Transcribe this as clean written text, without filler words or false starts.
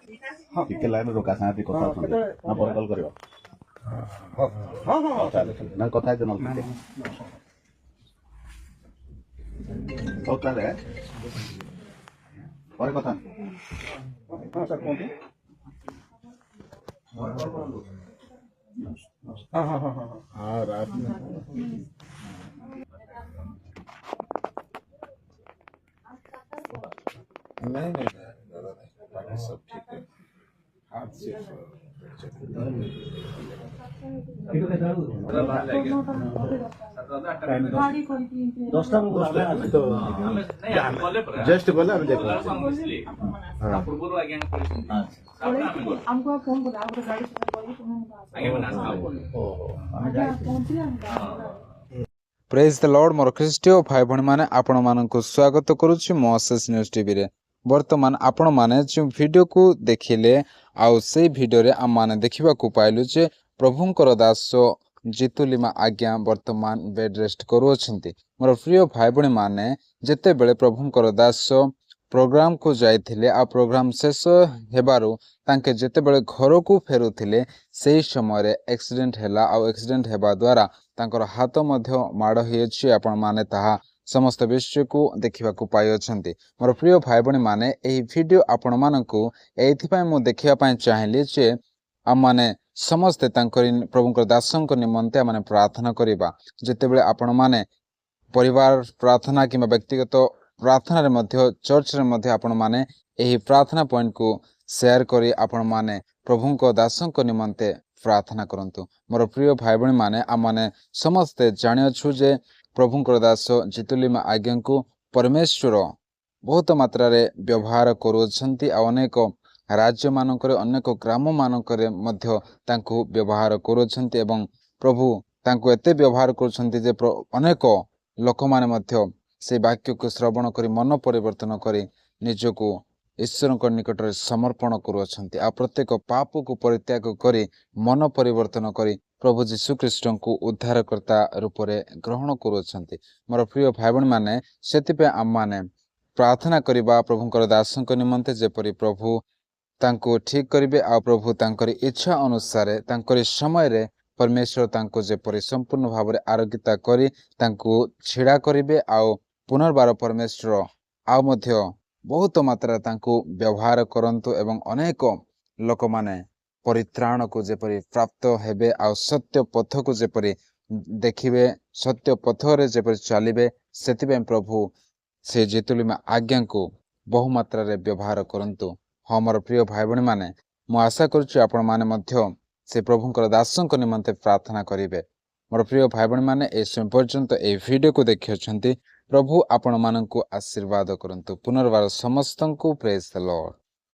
ଟିକେ ଲାଇନ ରୋକା ସାଙ୍ଗେ କଥା ଅଛନ୍ତି ନା ପରେ କଲ୍ କରିବ ନା କଥା ହେଇଛ ନହେଲେ ହଉ ତାହେଲେ ପରେ କଥା ସାର୍ କୁହନ୍ତୁ हाँ रात में नहीं बाकी सब ठीक है हाथ से जस्ट बोला हम देखो प्रेज द लॉर्ड मोर ख्रीष्टीय भाई भणी माने आपण मानकु स्वागत करूछि मोसेस न्यूज टीवी रे। वर्तमान आपण माने जो वीडियो को देखिले आउ से वीडियो रे हम माने देखिबा को पाइलु जे प्रभुंकर दास जितुलिमा आज्ञा वर्तमान बेड रेस्ट करू अछंती। मोर प्रिय भाई भणी माने जेते बेले प्रभुंकर दास प्रोग्राम को जाइथिले आ प्रोग्राम शेष हेबारु तांके जेते बेले घर को फेरुथिले सेही समय रे एक्सीडेंट हैला आ एक्सीडेंट हेबा द्वारा तांकर हाथ मध्य माड़ होइछि। आपण माने ताहा समस्त विषय को देखिबा को पाइ अछंती। मोर प्रिय भाई भणी माने एही वीडियो आपण मानकु एथिपय मु देखिबा पय चाहली जे हम माने समस्त तांकर प्रभुंकर दासंक निमंते माने प्रार्थना करिबा। जेते बेले आपण माने परिवार प्रार्थना किंबा व्यक्तिगत प्रार्थना रे मध्य चर्च रे मध्य आपण माने एही प्रार्थना पॉइंट को शेयर करी आपण माने प्रभुंको दासंक निमंते प्रार्थना करंतु। मोर प्रिय भाई भणी माने आ माने समस्ते जानियछु जे प्रभुंकर दास जितुलिमा आज्ञा को परमेश्वर बहुत मात्रा रे व्यवहार करूछंती आ अनेक राज्य मानकरे अनेक ग्राम मानकरे मध्य तांको व्यवहार करूछंती एवं प्रभु तांको एते व्यवहार करूछंती जे अनेक लोक माने मध्य से वाक्य को श्रवण करी मन परिवर्तन करी निजको ईश्वर निकट में समर्पण करुछंती। आ प्रत्येक पाप को परित्याग करी मन परिवर्तन करी प्रभु जीशु ख्रीष्ट को उद्धारकर्ता रूप में ग्रहण करुछंती। मोर प्रिय भाई भणी माने सेतिपे आम माने प्रार्थना करिबा प्रभुंकर दासंक निमंते जेपरि प्रभु तांको ठीक करिवे आ प्रभु तांकर इच्छा अनुसार तांकर समय रे परमेश्वर तांको जेपरि संपूर्ण भाव में आरोग्यता करी तांको छिड़ा करिवे आ पुनर्बार परमेश्वर आ मध्य बहुत मात्रा तांको व्यवहार करंतु एवं अनेक लोक माने परित्राण को जेपरि प्राप्त हेबे आ सत्य पथ को जेपरि देखिबे सत्य पथ रे जेपरि चलिबे सेतिबे प्रभु से जितुलिमा आज्ञा को बहु मात्रा रे व्यवहार करंतु। हमर प्रिय भाई भणी माने मु आशा करूछि आपण माने मध्य से प्रभुंकर दासंक निमंते प्रार्थना करिवे। मोर प्रिय भाई भणी माने ए समय पर्यंत ए वीडियो को देखियछंती। प्रभु आपण माननकु आशीर्वाद करंतु। पुनर्बार समस्तंकु प्रेज द लॉर्ड।